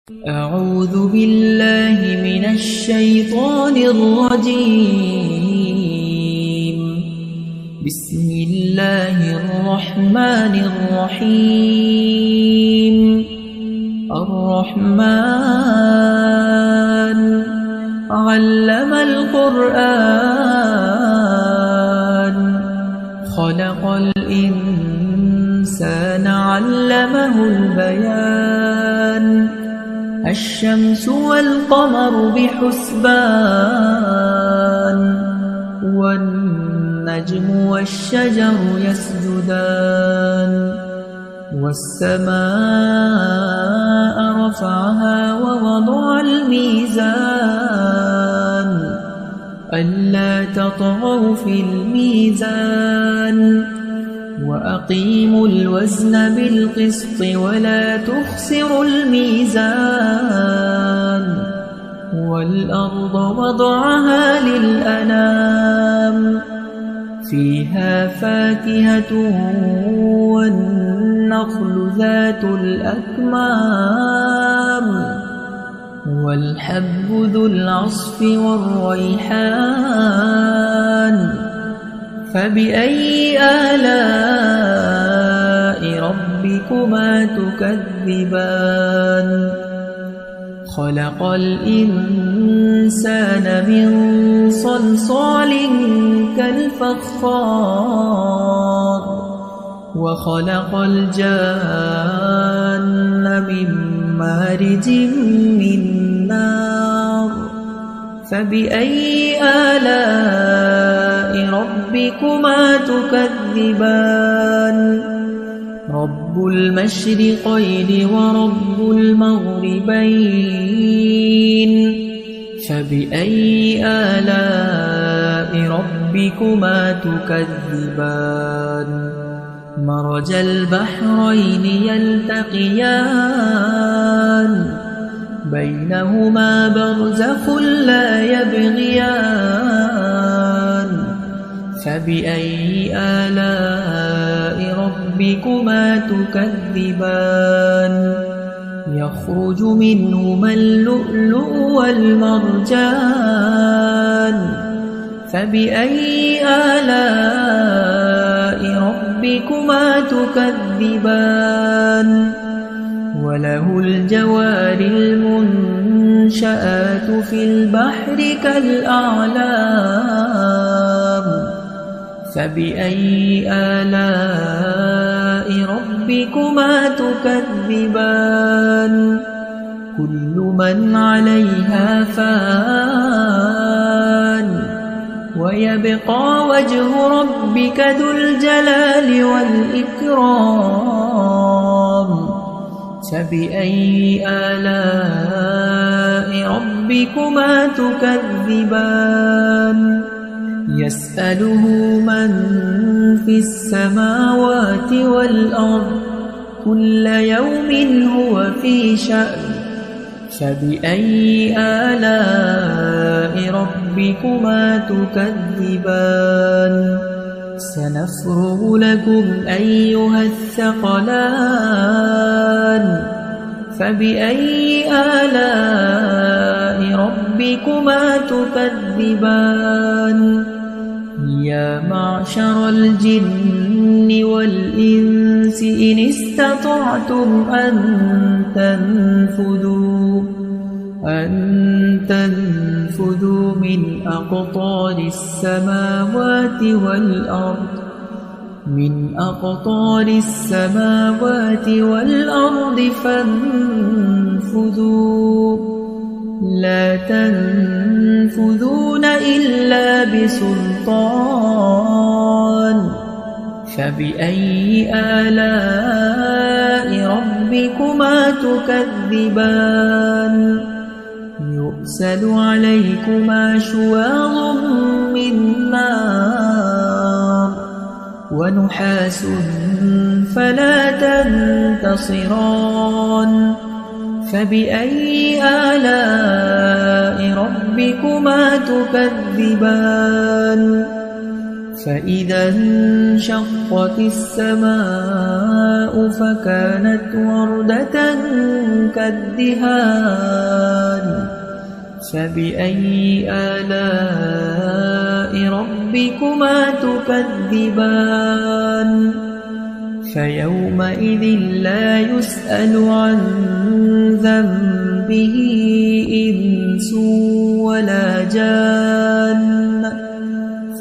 أعوذ بالله من الشيطان الرجيم. بسم الله الرحمن الرحيم. الرحمن علم القرآن خلق الإنسان علمه البيان الشمس والقمر بحسبان والنجم والشجر يسجدان والسماء رفعها ووضع الميزان ألا تطغوا في الميزان وأقيموا الوزن بالقسط ولا تخسروا الميزان والأرض وضعها للأنام فيها فاكهة والنخل ذات الأكمام والحب ذو العصف والريحان فبأي آلاء ربكما تكذبان خلق الإنسان من صلصال كالفخار وخلق الجان من مارج من نار فبأي آلاء ربكما تكذبان رب المشرقين ورب المغربين فبأي آلاء ربكما تكذبان مرج البحرين يلتقيان بينهما برزخ لا يبغيان فبأي آلاء ربكما تكذبان يخرج منهما اللؤلؤ والمرجان فبأي آلاء ربكما تكذبان وله الجوار المنشآت في البحر كالأعلام فبأي آلاء ربكما تكذبان كل من عليها فان ويبقى وجه ربك ذو الجلال والإكرام فبأي آلاء ربكما تكذبان يسأله من في السماوات والأرض كل يوم هو في شأن فبأي آلاء ربكما تكذبان سنفرغ لكم أيها الثقلان فبأي آلاء ربكما تكذبان يا معشر الجن والإنس إن استطعتم أن تنفذوا من أقطار السماوات والأرض فانفذوا لا تنفذون إلا بسلطان فبأي آلاء ربكما تكذبان يرسل عليكما شواظ من نار ونحاس فلا تنتصران فبأي آلاء ربكما تكذبان فإذا انشقت السماء فكانت وردة كالدهان فبأي آلاء ربكما تكذبان فيومئذ لا يسأل عن ذنبه إنس ولا جان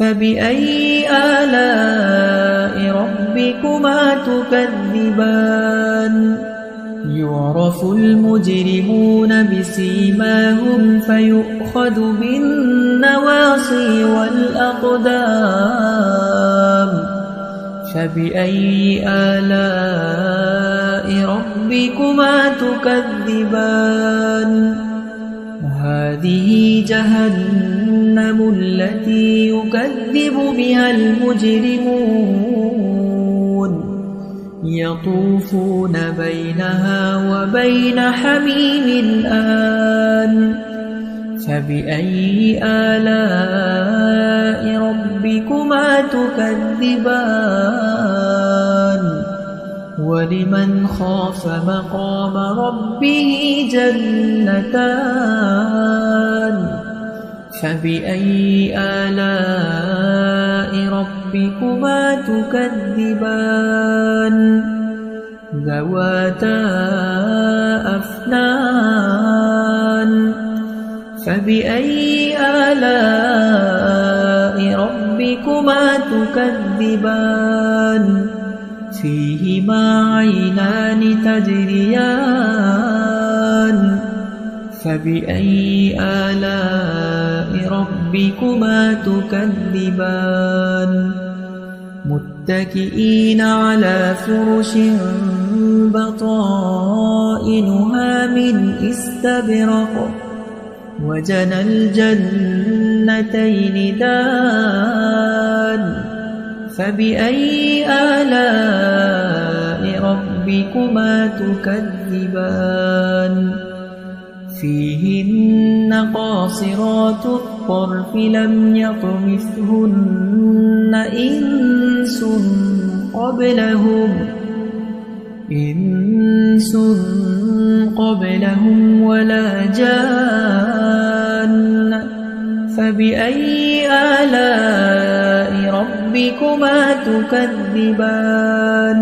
فبأي آلاء ربكما تكذبان يعرف المجرمون بسيماهم فيؤخذ بالنواصي والأقدام فبأي آلاء ربكما تكذبان هذه جهنم التي يكذب بها المجرمون يطوفون بينها وبين حميم آن فبأي آلاء ربكما تكذبان ولمن خاف مقام ربه جنتان فبأي آلاء ربكما تكذبان ذواتا أفنان فبأي آلاء ربكما تكذبان فيهما عينان تجريان فبأي آلاء ربكما تكذبان متكئين على فرش بطائنها من استبرق وجنى الجنتين دان فبأي آلاء ربكما تكذبان فيهن قاصرات الطرف لم يطمثهن إنس قبلهم ولا جان فبأي آلاء ربكما تكذبان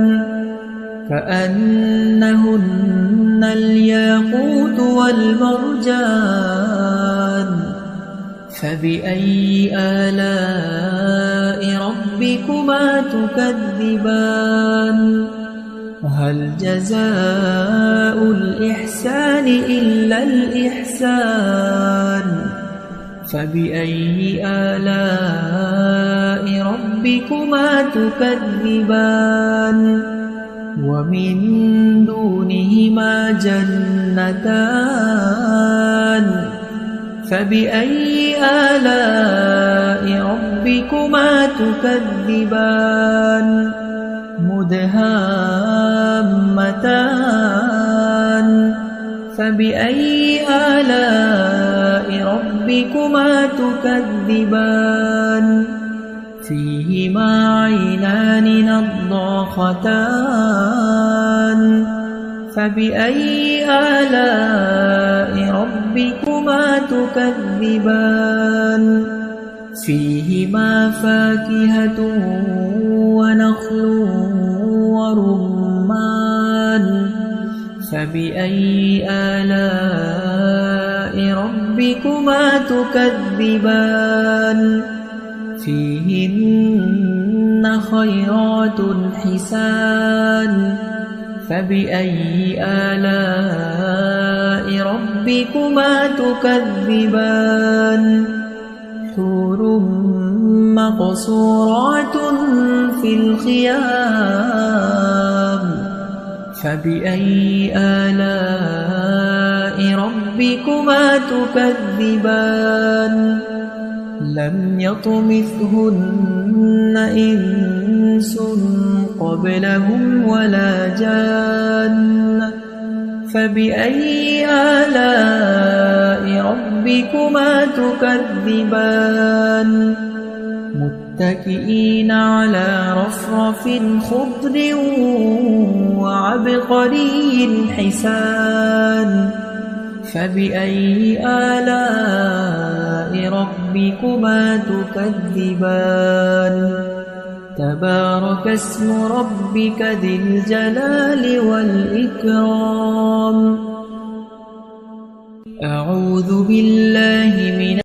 كأنهن الياقوت والمرجان فبأي آلاء ربكما تكذبان هل جزاء الإحسان إلا الإحسان فبأي آلاء ربكما تكذبان ومن دونهما جنتان فبأي آلاء ربكما تكذبان مدهامتان فبأي آلاء ربكما تكذبان فيهما عينان نضاختان فبأي آلاء ربكما تكذبان فيهما فاكهة ونخل ورمان فبأي آلاء ربكما تكذبان فيهن خيرات حسان فبأي آلاء ربكما تكذبان حور مقصورات في الخيام فبأي آلاء ربكما تكذبان لم يطمثهن إنس قبلهم ولا جان فبأي آلاء ربكما تكذبان متكئين على رفرف خضر وعبقري حسان فبأي آلاء ربكما تكذبان تبارك اسم ربك ذي الجلال والإكرام أعوذ بالله من